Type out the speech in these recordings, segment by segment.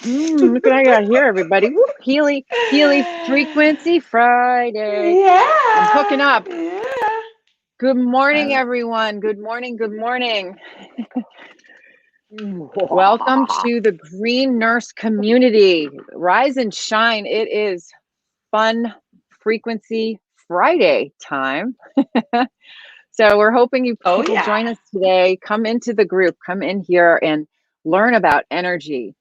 Look what I got here, everybody. Woo, Healy Frequency Friday. I'm hooking Yeah, up. yeah. Good morning, everyone. Good morning. Good morning. Welcome to the Green Nurse community. Rise and shine. It is Fun Frequency Friday time. So we're hoping you Oh people yeah. join us today. Come into the group, come in here and learn about energy,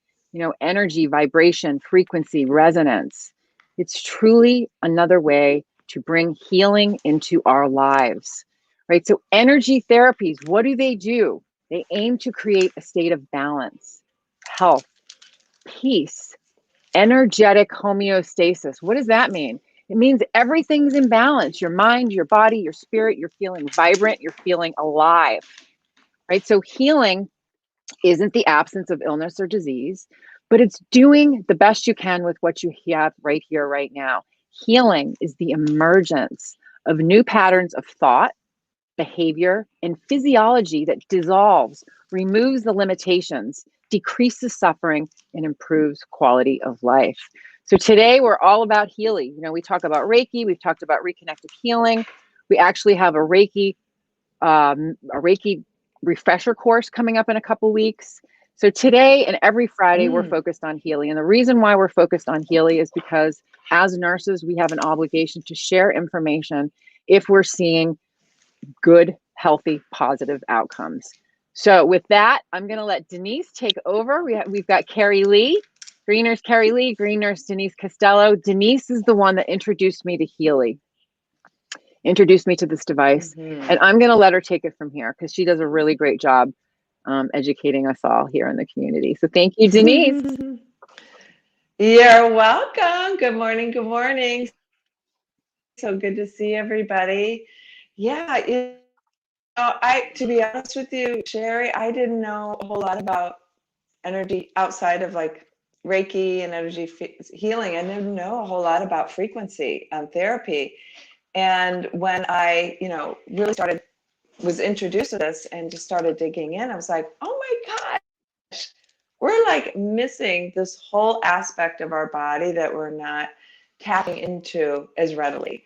energy, vibration, frequency, resonance. It's truly another way to bring healing into our lives, right? So energy therapies, what do? They aim to create a state of balance, health, peace, energetic homeostasis. What does that mean? It means everything's in balance. Your mind, your body, your spirit, you're feeling vibrant, you're feeling alive, right? So healing isn't the absence of illness or disease, but it's doing the best you can with what you have right here, right now. Healing is the emergence of new patterns of thought, behavior, and physiology that dissolves, removes the limitations, decreases suffering, and improves quality of life. So today we're all about Healy. We talk about Reiki, we've talked about reconnective healing. We actually have a Reiki refresher course coming up in a couple weeks. So today and every Friday, we're focused on Healy. And the reason why we're focused on Healy is because as nurses, we have an obligation to share information if we're seeing good, healthy, positive outcomes. So with that, I'm going to let Denise take over. We've got Carrie Lee, Green Nurse Carrie Lee, Green Nurse Denise Costello. Denise is the one that introduced me to Healy, introduced me to this device, and I'm going to let her take it from here because she does a really great job educating us all here in the community. So thank you, Denise. You're welcome. Good morning. Good morning. So good to see everybody. Yeah, to be honest with you, Sherry, I didn't know a whole lot about energy outside of like Reiki and energy healing. I didn't know a whole lot about frequency therapy. And when I, really was introduced to this and just started digging in, I was like, oh my gosh, we're like missing this whole aspect of our body that we're not tapping into as readily.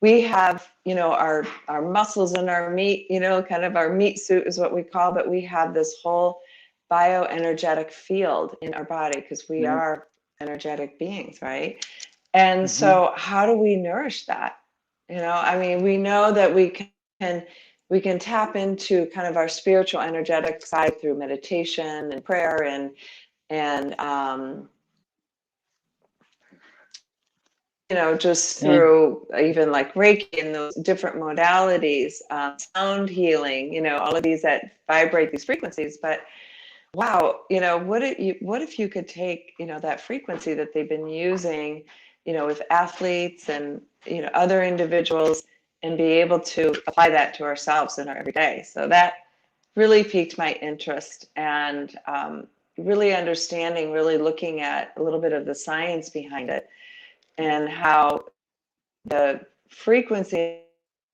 We have, our muscles and our meat, kind of our meat suit is what we call, but we have this whole bioenergetic field in our body because we are energetic beings, right? And so how do we nourish that? We know that we can tap into kind of our spiritual energetic side through meditation and prayer and just through even like Reiki and those different modalities, sound healing, all of these that vibrate these frequencies. But wow, what if you could take, that frequency that they've been using, with athletes and, other individuals and be able to apply that to ourselves in our everyday. So that really piqued my interest and really understanding, really looking at a little bit of the science behind it and how the frequency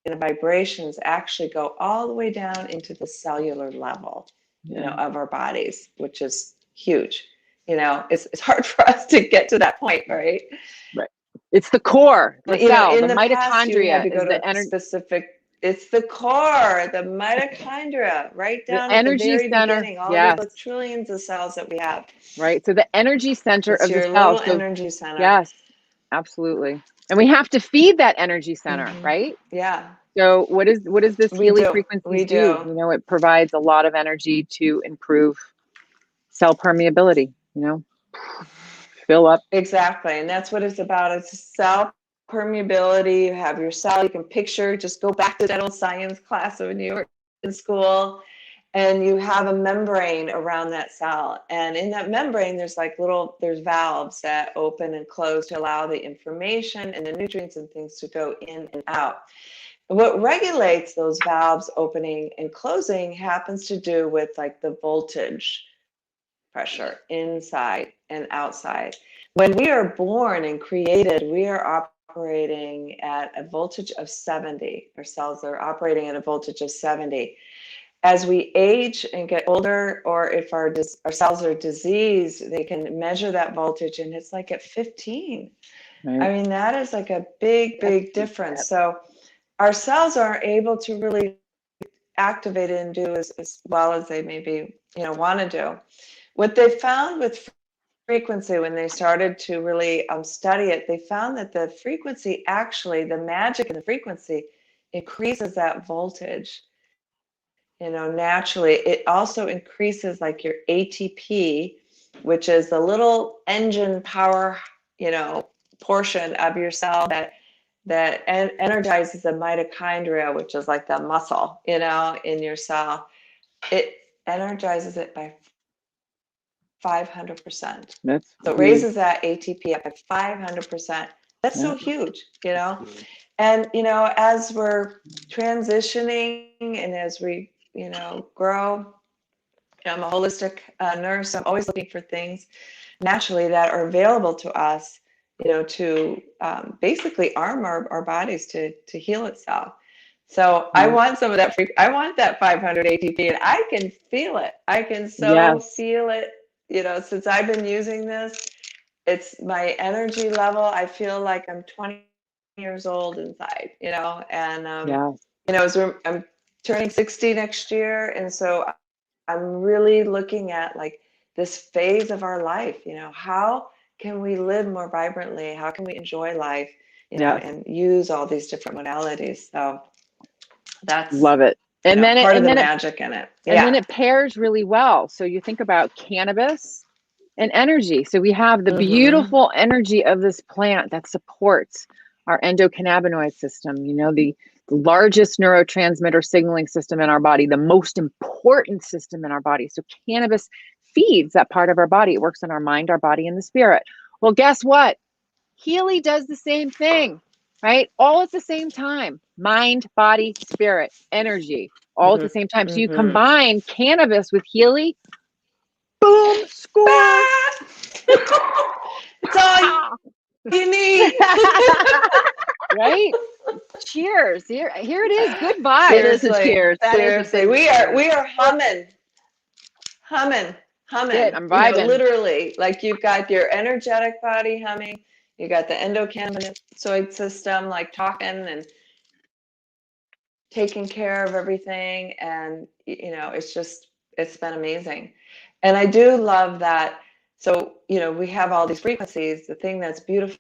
and the vibrations actually go all the way down into the cellular level, of our bodies, which is huge. It's hard for us to get to that point, right? Right. It's the core, the cell, In the the past, you had mitochondria to go is to the energy. specific. It's the core, the mitochondria, right The down at the energy very center, beginning. All of yes, the trillions of cells that we have. right. So the energy center It's of the your cell. little So energy center. yes, absolutely. And we have to feed that energy center, right? Yeah, So what does this we Healy do. frequencies We do? do. It provides a lot of energy to improve cell permeability, fill up. Exactly. And that's what it's about. It's cell permeability. You have your cell. You can picture, just go back to that old science class when you were in school, and you have a membrane around that cell. And in that membrane, there's valves that open and close to allow the information and the nutrients and things to go in and out. And what regulates those valves opening and closing happens to do with like the voltage pressure inside and outside. When we are born and created, we are operating at a voltage of 70. Our cells are operating at a voltage of 70. as we age and get older, or if our cells are diseased, they can measure that voltage, and it's like at 15. Right. I mean, that is like a big difference. So our cells aren't able to really activate it and do as well as they maybe, want to do. What they found with frequency, when they started to really study it, they found that the frequency, actually, the magic in the frequency increases that voltage. Naturally, it also increases like your ATP, which is the little engine power, portion of your cell that energizes the mitochondria, which is like the muscle, in your cell. It energizes it by 500%. So it raises that ATP up by 500%. That's so huge, And, as we're transitioning and as we, grow, I'm a holistic nurse. I'm always looking for things naturally that are available to us, to basically arm our bodies to heal itself. So I want some of that I want that 500 ATP, and I can feel it. I can feel it, since I've been using this. It's my energy level. I feel like I'm 20 years old inside, and, as I'm turning 60 next year. And so I'm really looking at like this phase of our life, how can we live more vibrantly? How can we enjoy life, and use all these different modalities? So that's love it. And then part of the magic in it. And then it pairs really well. So you think about cannabis and energy. So we have the beautiful energy of this plant that supports our endocannabinoid system, the largest neurotransmitter signaling system in our body, the most important system in our body. So cannabis feeds that part of our body. It works on our mind, our body, and the spirit. Well, guess what? HEALY does the same thing, right? All at the same time. Mind, body, spirit, energy, all at the same time. So you combine cannabis with HEALY, boom, score. It's all you need. Right? Cheers. Here it is. Good vibes. Seriously, Cheers. Seriously. We are humming. Good. I'm vibing. Literally, like you've got your energetic body humming, you got the endocannabinoid system like talking and taking care of everything. And, it's been amazing. And I do love that. So, we have all these frequencies. The thing that's beautiful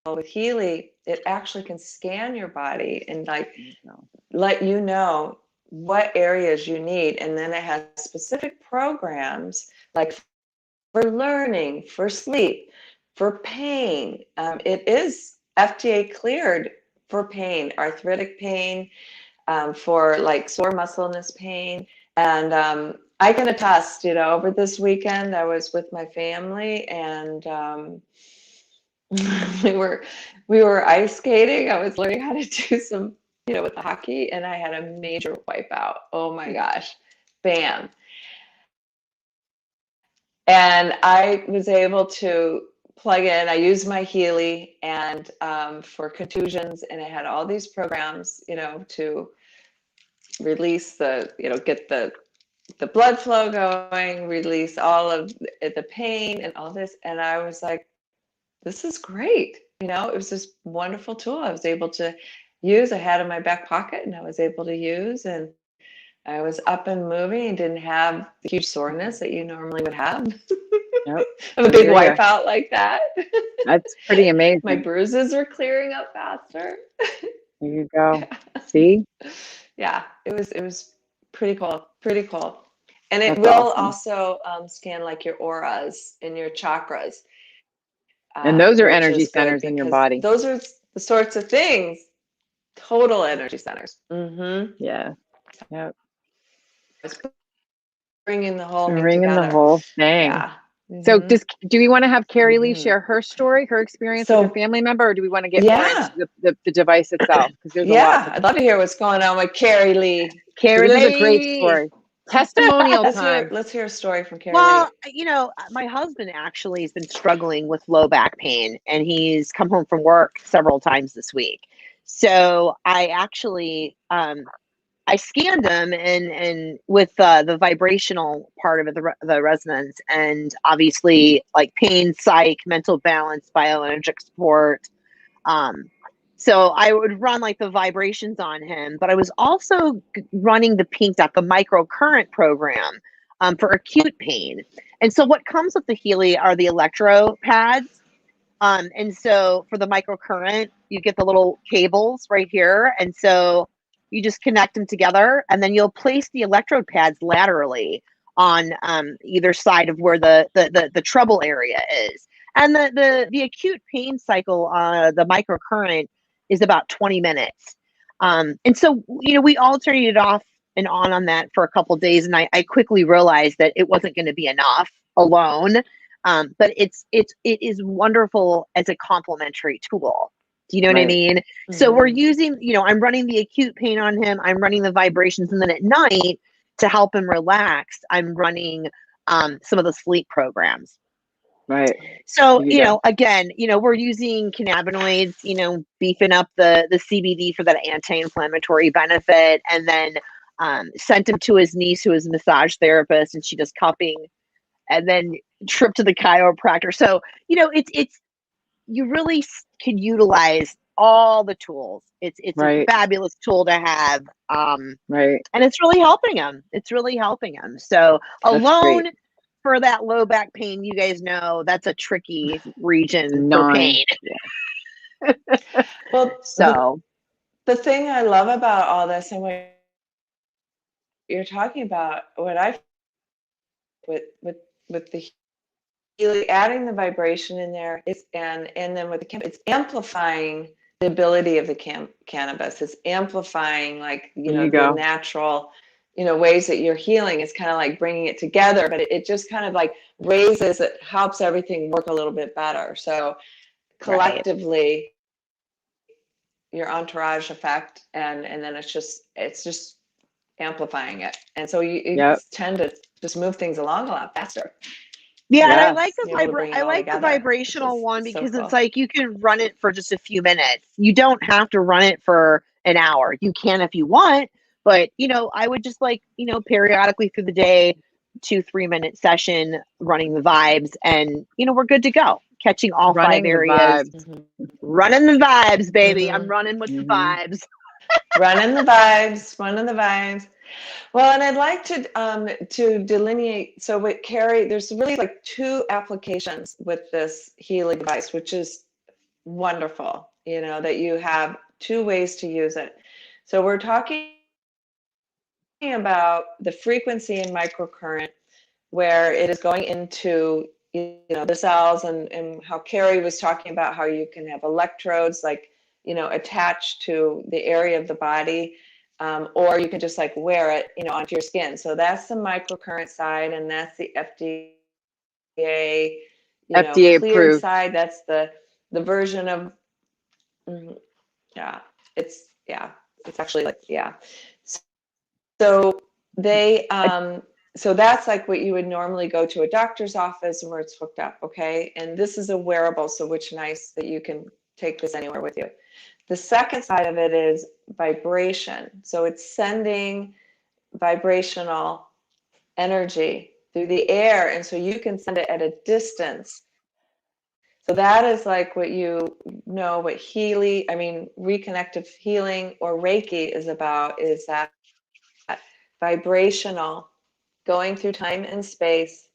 with HEALY, it actually can scan your body and let you know what areas you need. And then it has specific programs like for learning, for sleep, for pain. It is FDA cleared for pain, arthritic pain, for like sore muscleness pain. And I can attest, over this weekend, I was with my family, and we were ice skating. I was learning how to do some, with the hockey, and I had a major wipeout. Oh my gosh, bam. And I was able to plug in. I used my HEALY and for contusions, and it had all these programs, to release get the blood flow going, release all of the pain and all this. And I was like, this is great. It was this wonderful tool I was able to use. I had in my back pocket, and I was able to use, and I was up and moving and didn't have the huge soreness that you normally would have. Yep. Of a big wipeout like that. That's pretty amazing. My bruises are clearing up faster. There you go. See? Yeah, it was pretty cool. Pretty cool. And it That's will awesome. also scan like your auras and your chakras. And those are which energy is good centers in your because body. those are the sorts of things, total energy centers. Yeah. Yep. Bringing the whole thing Ringing the together. whole thing. Yeah. So do we want to have Carrie Lee share her story, her experience with her family member, or do we want to get more into the device itself? Because there's a lot. I'd love to hear what's going on with Carrie Lee. Carrie Lee, this is a great story. Testimonial time. Let's hear a story from Carrie Lee. Well, my husband actually has been struggling with low back pain, and he's come home from work several times this week. So I actually, I I scanned him and with the vibrational part of it, the resonance, and obviously like pain, psych, mental balance, bioenergetic support. So I would run like the vibrations on him, but I was also running the pink dot, the microcurrent program for acute pain. And so what comes with the Healy are the electro pads. And so for the microcurrent, you get the little cables right here. And so you just connect them together, and then you'll place the electrode pads laterally on either side of where the trouble area is. And the acute pain cycle, the microcurrent, is about 20 minutes. And so, we alternated off and on that for a couple of days, and I quickly realized that it wasn't going to be enough alone. But it is wonderful as a complementary tool. Do you know what I mean? Mm-hmm. So we're using, I'm running the acute pain on him. I'm running the vibrations, and then at night to help him relax, I'm running some of the sleep programs. Right. So, again, we're using cannabinoids, beefing up the CBD for that anti-inflammatory benefit, and then sent him to his niece, who is a massage therapist, and she does cupping, and then trip to the chiropractor. So, it's you really can utilize all the tools. It's right. a fabulous tool to have. Right. And it's really helping them. So alone for that low back pain, you guys know that's a tricky region for pain. Yeah. Well, so the thing I love about all this and what you're talking about, what I with the Healy, adding the vibration in there is, and then with the it's amplifying the ability of the cannabis. It's amplifying the natural, ways that you're healing. It's kind of like bringing it together, but it just kind of like raises, it helps everything work a little bit better. So collectively, your entourage effect, and then it's just amplifying it. And so you tend to just move things along a lot faster. Yeah, and I like the vibrational one because it's like you can run it for just a few minutes. You don't have to run it for an hour. You can if you want, but I would just periodically through the day, 2-3 minute session running the vibes, and we're good to go. Catching all 5 areas. Running the vibes, baby. I'm running with the vibes. running the vibes. Well, and I'd like to delineate. So with Carrie, there's really 2 applications with this Healy device, which is wonderful. That you have 2 ways to use it. So we're talking about the frequency and microcurrent, where it is going into the cells, and how Carrie was talking about how you can have electrodes attached to the area of the body. Or you can just wear it, onto your skin. So that's the microcurrent side, and that's the FDA, FDA cleared approved side. That's the version of, it's actually So they, so that's what you would normally go to a doctor's office where it's hooked up, okay? And this is a wearable, so which nice that you can take this anywhere with you. The second side of it is vibration. So it's sending vibrational energy through the air, and so you can send it at a distance. So that is what what Healy, reconnective healing or Reiki is about, is that vibrational, going through time and space,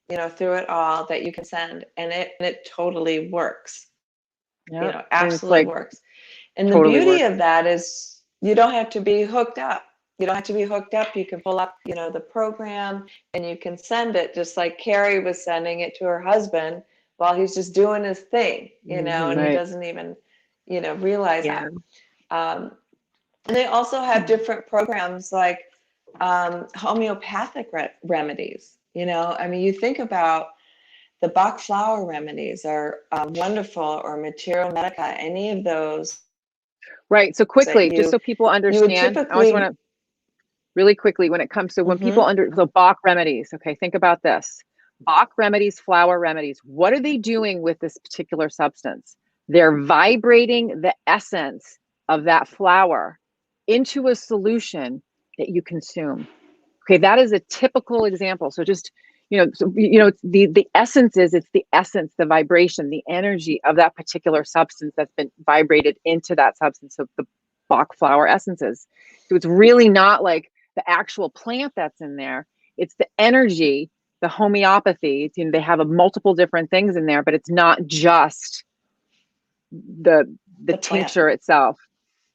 through it all, that you can send, and it totally works. Absolutely works. And the beauty of that is you don't have to be hooked up. You can pull up, the program, and you can send it, just like Carrie was sending it to her husband while he's just doing his thing, and he doesn't even, realize that. And they also have different programs like homeopathic remedies. You think about the Bach flower remedies are wonderful, or Materia Medica, any of those. Right. So quickly, just so people understand, I always want to really quickly, when it comes to when people so Bach remedies, okay, think about this. Bach remedies, flower remedies, what are they doing with this particular substance? They're vibrating the essence of that flower into a solution that you consume. Okay, that is a typical example. So just, it's the essence is, it's the essence, the vibration, the energy of that particular substance that's been vibrated into that substance of the Bach flower essences. So it's really not like the actual plant that's in there. It's the energy, the homeopathy. They have multiple different things in there, but it's not just the The plant. tincture itself.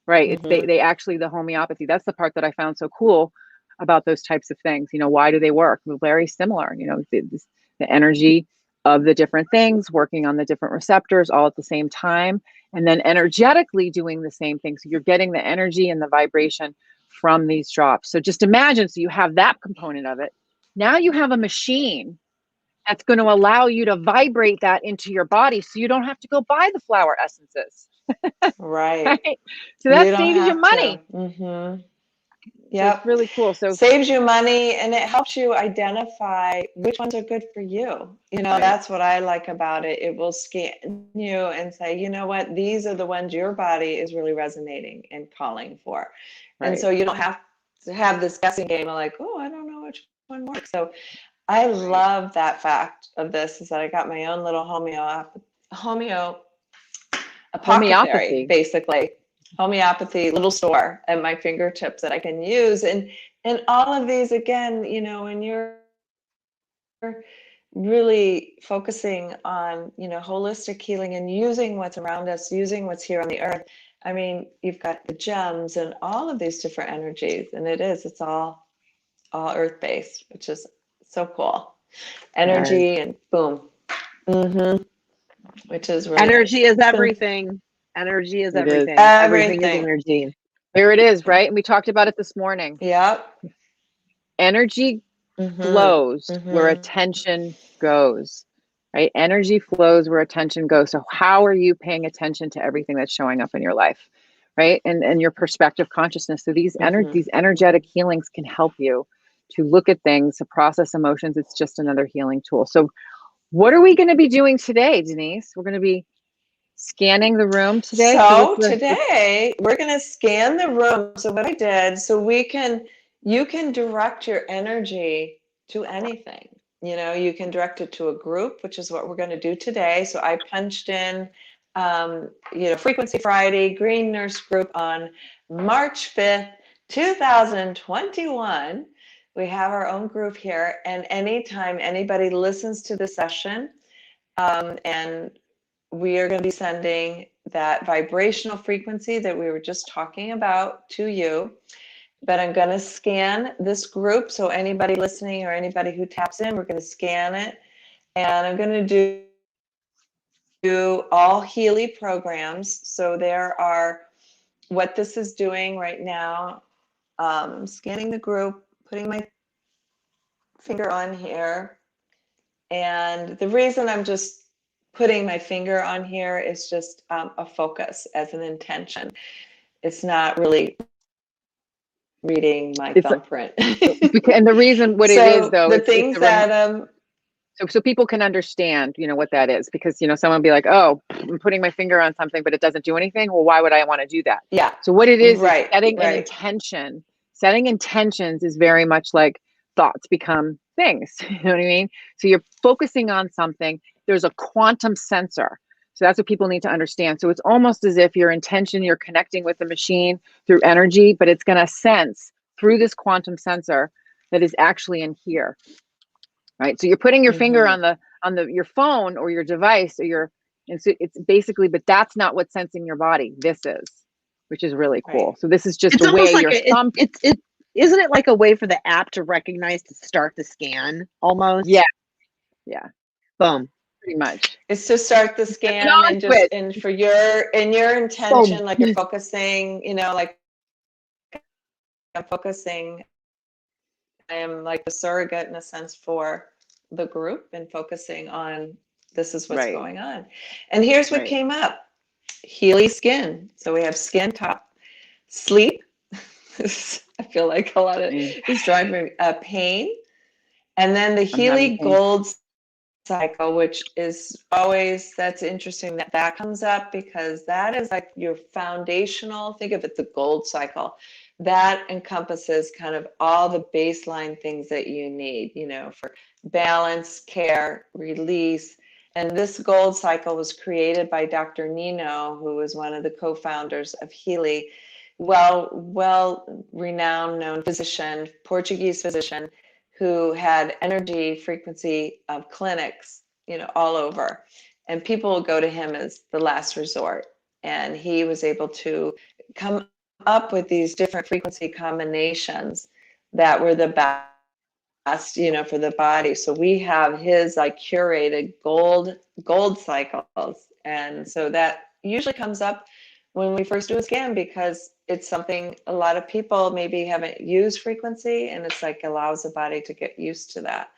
Right. It's they actually, the homeopathy, that's the part that I found so cool about those types of things. Why do they work? Well, very similar, the energy of the different things working on the different receptors all at the same time, and then energetically doing the same thing. So you're getting the energy and the vibration from these drops. So just imagine, so you have that component of it. Now you have a machine that's going to allow you to vibrate that into your body, so you don't have to go buy the flower essences. Right. Right? So that You don't saves you have money. to. So Yep. it's really cool. So saves you money, and it helps you identify which ones are good for you. Right. That's what I like about it. It will scan you and say, you know what, these are the ones your body is really resonating and calling for. And Right. so you don't have to have this guessing game of like, oh, I don't know which one works. So I love that fact of this, is that I got my own little apothecary, basically. Homeopathy little store at my fingertips that I can use. And all of these, again, when you're really focusing on, holistic healing and using what's around us, using what's here on the earth. I mean, you've got the gems and all of these different energies, and it's all earth-based, which is so cool. Energy and boom. Which is really energy is everything. Energy is everything. Everything is energy. There it is, right? And we talked about it this morning. Yep. Energy flows where attention goes, right? Energy flows where attention goes. So how are you paying attention to everything that's showing up in your life, right? And your perspective consciousness. So these energetic healings can help you to look at things, to process emotions. It's just another healing tool. So what are we going to be doing today, Denise? We're going to be scanning the room today. So today we're going to scan the room. So what I did, so you can direct your energy to anything. You can direct it to a group, which is what we're going to do today. So I punched in, Frequency Friday, Green Nurse Group on March 5th, 2021. We have our own group here, and anytime anybody listens to the session, and we are going to be sending that vibrational frequency that we were just talking about to you. But I'm going to scan this group. So anybody listening or anybody who taps in, we're going to scan it. And I'm going to do all HEALY programs. So there are, what this is doing right now, scanning the group, putting my finger on here. And the reason I'm just putting my finger on here is just a focus as an intention. It's not really reading my thumbprint. And the reason what it is, though, the things that so people can understand, what that is, because someone will be like, oh, I'm putting my finger on something, but it doesn't do anything. Well, why would I want to do that? Yeah. So what it is setting an intention. Setting intentions is very much like thoughts become things. You know what I mean? So you're focusing on something. There's a quantum sensor. So that's what people need to understand. So it's almost as if your intention, you're connecting with the machine through energy, but it's going to sense through this quantum sensor that is actually in here. Right. So you're putting your finger on your phone or your device and so it's basically, but that's not what's sensing your body. This is, which is really cool. Right. So this is just a way your thumb. Isn't it like a way for the app to recognize to start the scan almost? Yeah. Yeah. Boom. Pretty much. It's to start the scan and for your intention, like you're focusing, like I'm focusing. I am like the surrogate in a sense for the group and focusing on this is what's going on. And here's what came up. HEALY skin. So we have skin top. Sleep. I feel like a lot of is driving pain. And then the HEALY gold cycle, which is always, that's interesting that comes up because that is like your foundational, think of it, the gold cycle. that encompasses kind of all the baseline things that you need, for balance, care, release. And this gold cycle was created by Dr. Nino, who was one of the co-founders of HEALY, well renowned, known physician, Portuguese physician, who had energy frequency clinics, all over. And people would go to him as the last resort. And he was able to come up with these different frequency combinations that were the best, for the body. So we have his curated gold cycles. And so that usually comes up when we first do a scan, because it's something a lot of people maybe haven't used frequency, and it's allows the body to get used to that.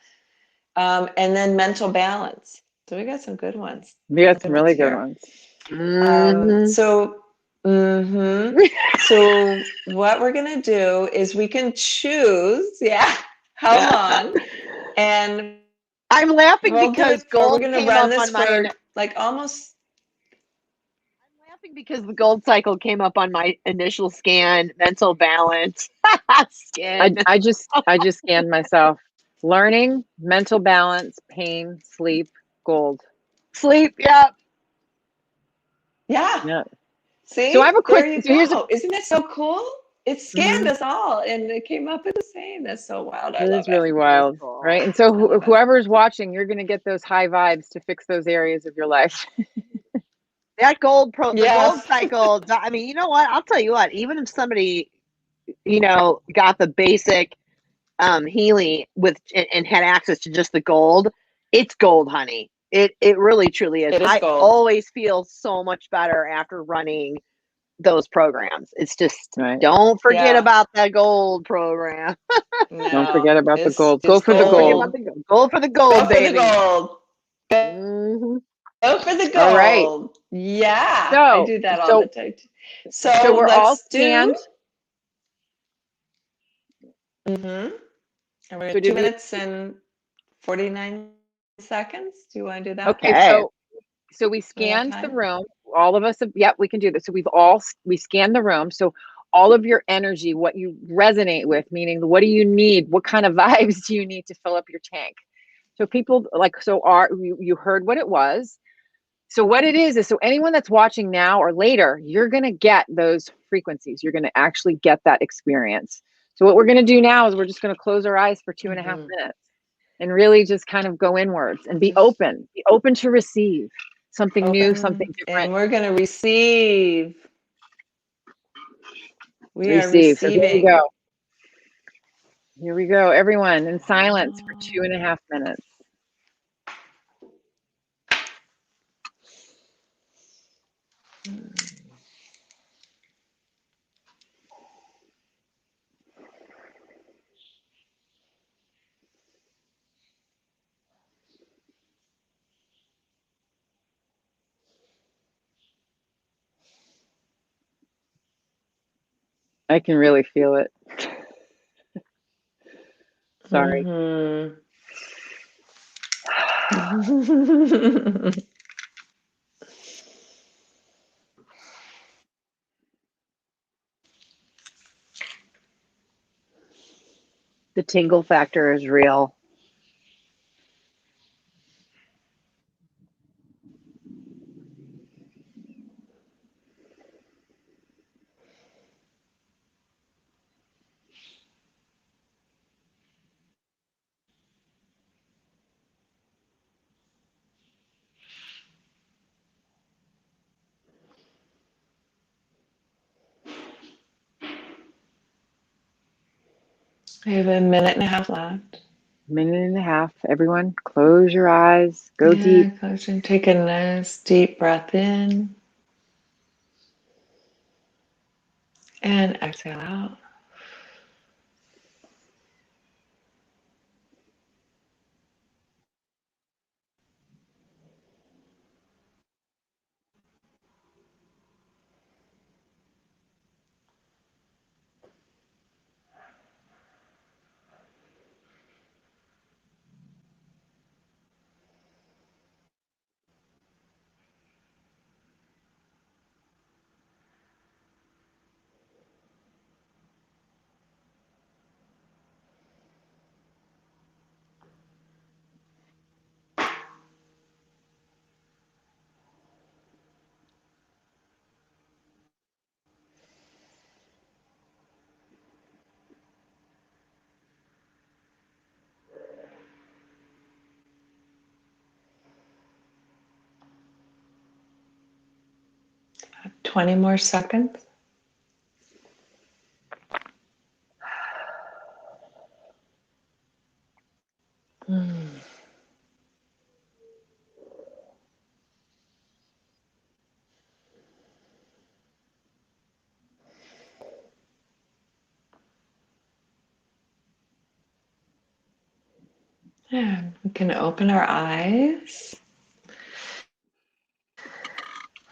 And then mental balance. So we got some good ones. We got some really good ones. So what we're going to do is we can choose, how long. And I'm laughing because gold we're going came to run up this on my for almost. I'm laughing because the gold cycle came up on my initial scan, mental balance. Skin. I just scanned myself. Learning, mental balance, pain, sleep, gold. Sleep, yeah. Yeah. See, So I have a quick. there you go. Isn't that so cool? It scanned us all, and it came up with the same. That's so wild. I It love is really wild, cool. right? And so whoever's watching, you're going to get those high vibes to fix those areas of your life. That gold cycle. I mean, you know what? I'll tell you what. Even if somebody, got the basic Healy and had access to just the gold, it's gold, honey. It really truly is. It is I gold. always feel so much better after running those programs. It's just Right. Don't forget about that gold program. No, don't forget about the gold. Go for the gold. Gold for the gold, baby. Go for the gold. Go for the gold. All right. Yeah, So, I do that all the time. So we're all scanned. And we're at 2 minutes and 49 seconds. Do you want to do that? Okay. So we scanned the room. All of us we can do this. So we scanned the room. So all of your energy, what you resonate with, meaning what do you need? What kind of vibes do you need to fill up your tank? So people you heard what it was. So what it is so anyone that's watching now or later, you're going to get those frequencies. You're going to actually get that experience. So what we're going to do now is we're just going to close our eyes for 2.5 minutes and really just kind of go inwards and be open to receive something new, something different. And we're going to receive. We are receiving. So receiving. Here we go, everyone in silence for 2.5 minutes. I can really feel it. Sorry. The tingle factor is real. I have a 1.5 minutes left. 1.5 minutes. Everyone, close your eyes. Go deep. Close and take a nice deep breath in. And exhale out. 20 more seconds. And we can open our eyes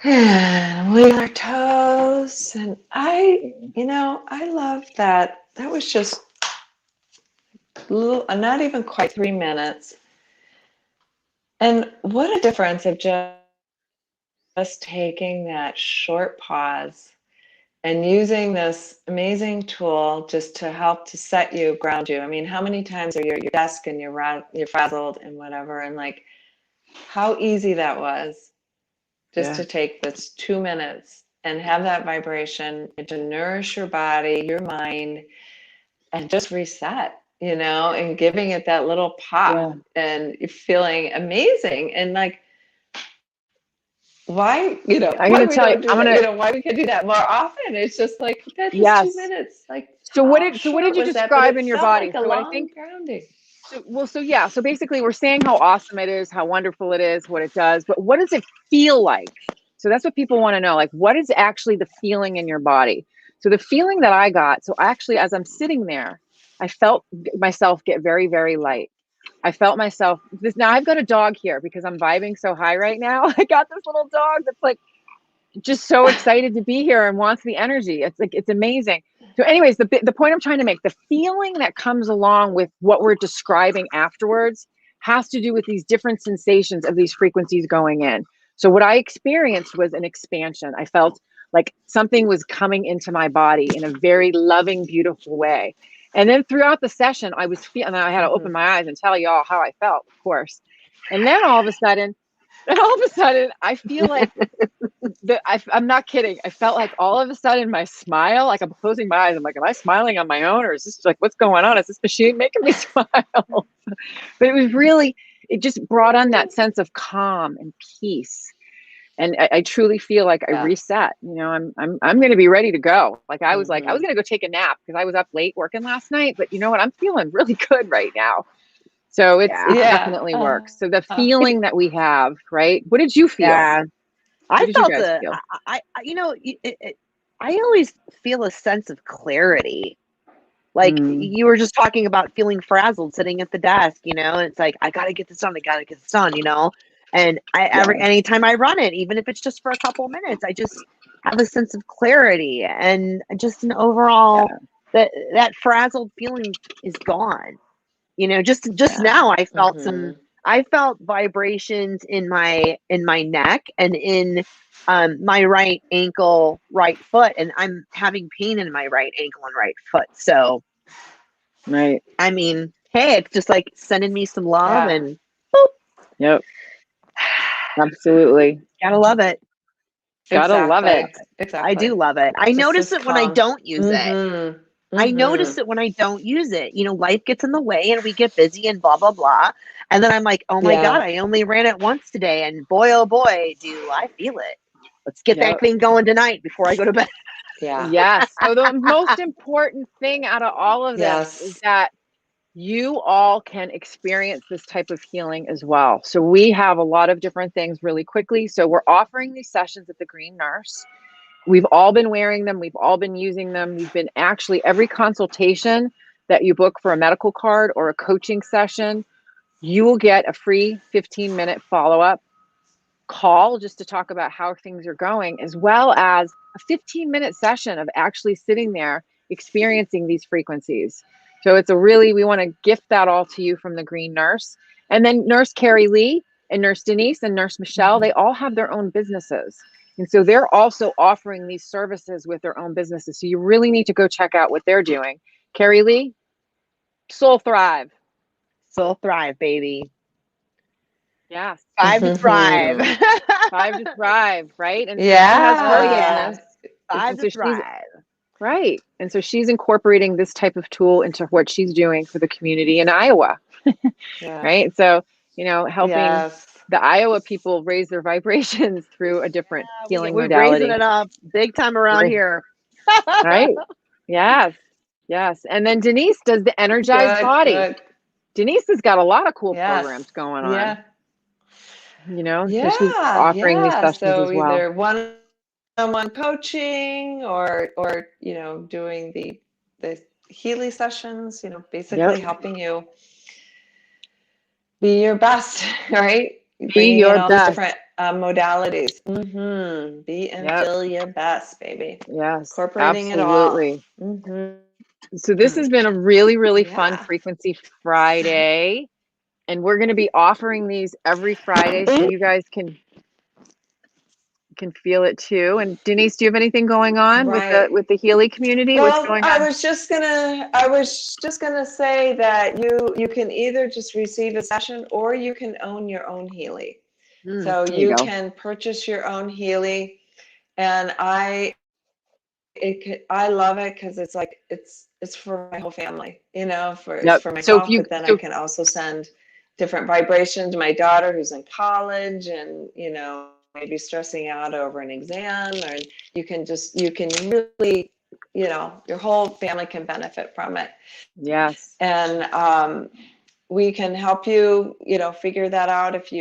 and wiggle our toes. And I love that. That was just a little, not even quite 3 minutes. And what a difference of just taking that short pause and using this amazing tool just to help to set you, ground you. I mean, how many times are you at your desk and you're frazzled and whatever, and like how easy that was just to take this 2 minutes and have that vibration and to nourish your body, your mind, and just reset, and giving it that little pop and feeling amazing. And like, why, I'm going to tell you, why we could do that more often. It's just like, that's just yes. 2 minutes. Like, so what did you describe in your body? Like so I think grounding. So basically we're saying how awesome it is, how wonderful it is, what it does, but what does it feel like? So that's what people want to know. Like, what is actually the feeling in your body? So the feeling that I got, so actually as I'm sitting there, I felt myself get very, very light. I felt myself now I've got a dog here because I'm vibing so high right now. I got this little dog that's like just so excited to be here and wants the energy. It's like, it's amazing. So anyways, the point I'm trying to make, the feeling that comes along with what we're describing afterwards has to do with these different sensations of these frequencies going in. So what I experienced was an expansion. I felt like something was coming into my body in a very loving, beautiful way. And then throughout the session, I was feeling, I had to open my eyes and tell you all how I felt, of course. And then all of a sudden, I feel like I'm not kidding. I felt like all of a sudden my smile, like I'm closing my eyes. I'm like, am I smiling on my own, or is this like, what's going on? Is this machine making me smile? But it was really, it just brought on that sense of calm and peace. And I truly feel like I reset. I'm going to be ready to go. Like I was like, I was going to go take a nap because I was up late working last night. But you know what? I'm feeling really good right now. So it definitely works. So the feeling that we have, right? What did you feel? Yeah. I felt I always feel a sense of clarity. Like you were just talking about feeling frazzled sitting at the desk, and it's like, I got to get this done. And anytime I run it, even if it's just for a couple of minutes, I just have a sense of clarity and just an overall, that frazzled feeling is gone. Just now I felt vibrations in my neck and in my right ankle, right foot, and I'm having pain in my right ankle and right foot. So, right. I mean, hey, it's just like sending me some love and boop. Yep. Absolutely. Gotta love it. Love it. Exactly. I do love it. I notice it when I don't use it. I notice it when I don't use it. Life gets in the way and we get busy and blah, blah, blah. And then I'm like, oh my God, I only ran it once today. And boy, oh boy, do I feel it. Let's get that thing going tonight before I go to bed. Yes. So the most important thing out of all of this is that you all can experience this type of healing as well. So we have a lot of different things really quickly. So we're offering these sessions at the Green Nurse. We've all been wearing them. We've all been using them. We've been actually, every consultation that you book for a medical card or a coaching session, you will get a free 15-minute follow-up call just to talk about how things are going, as well as a 15-minute session of actually sitting there experiencing these frequencies. So it's we want to gift that all to you from the Green Nurse. And then Nurse Carrie Lee and Nurse Denise and Nurse Michelle, they all have their own businesses. And so they're also offering these services with their own businesses. So you really need to go check out what they're doing. Carrie Lee, Soul Thrive. Soul Thrive, baby. Yes. 5 to thrive. 5 to thrive, right? And so she has her business. 5 to thrive. Right. And so she's incorporating this type of tool into what she's doing for the community in Iowa. Right. So, helping the Iowa people raise their vibrations through a different healing We're raising modality. it up big time around here. Right? Yes. Yes. And then Denise does the energized Good, body. good. Denise has got a lot of cool Yes. programs going on, Yeah. so she's offering these sessions So as well. either one-on-one coaching or doing the Healy sessions, basically Yep. helping you be your best, right? Be Bringing in your all these best. different modalities. Be and Yep. feel your best, baby. Yes. Incorporating it all. Absolutely. So this has been a really, really fun Yeah. Frequency Friday. And we're going to be offering these every Friday so you guys can feel it too. And Denise, do you have anything going on Right. with the Healy community? What's Well, going I on? was just gonna say that you can either just receive a session or you can own your own Healy. So There you you go. can purchase your own Healy, and I love it because it's like it's for my whole family, it's Yep. for So if myself, you but then I can also send different vibrations to my daughter who's in college and maybe stressing out over an exam, or you can really, your whole family can benefit from it. yes. And we can help you, figure that out. If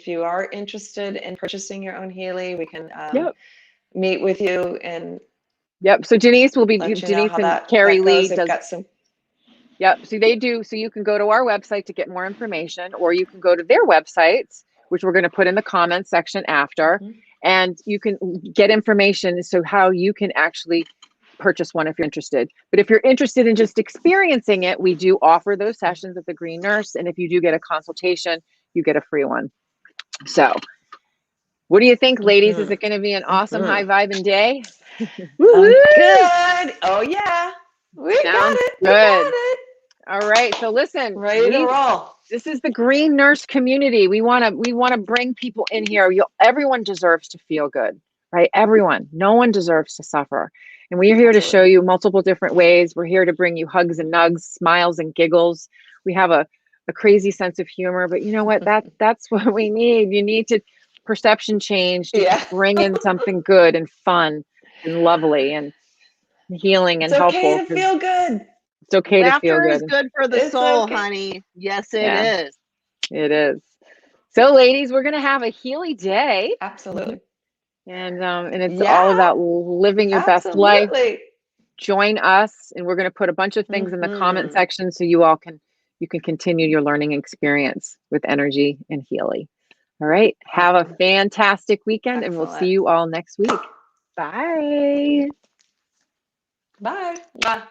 you are interested in purchasing your own Healy, we can Yep. meet with you and Yep. So Denise know how and that Carrie goes. Lee They've does. got some. Yep. So they do. So you can go to our website to get more information, or you can go to their websites, which we're going to put in the comments section after, and you can get information so how you can actually purchase one if you're interested. But if you're interested in just experiencing it, we do offer those sessions at the Green Nurse. And if you do get a consultation, you get a free one. So what do you think, ladies? Is it going to be an awesome high vibing day? I'm good. Oh yeah. We got Sounds it. We got good. it. All right. So listen, Ready to roll. this is the Green Nurse community. We want to bring people in here. Everyone deserves to feel good, right? Everyone. No one deserves to suffer. And we're here to show you multiple different ways. We're here to bring you hugs and nugs, smiles and giggles. We have a crazy sense of humor, but you know what? That's what we need. You need to perception change to bring in something good and fun and lovely and healing and It's okay helpful. to feel good. It's okay to feel Laughter is good. good for the It's soul, okay. honey. Yes, it Yeah. is. It is. So, ladies, we're gonna have a Healy day, Absolutely. and it's all about living your best life. Absolutely. Join us, and we're gonna put a bunch of things in the comment section so you can continue your learning experience with energy and Healy. All right. Have a fantastic weekend, and we'll see you all next week. Bye. Bye. Bye.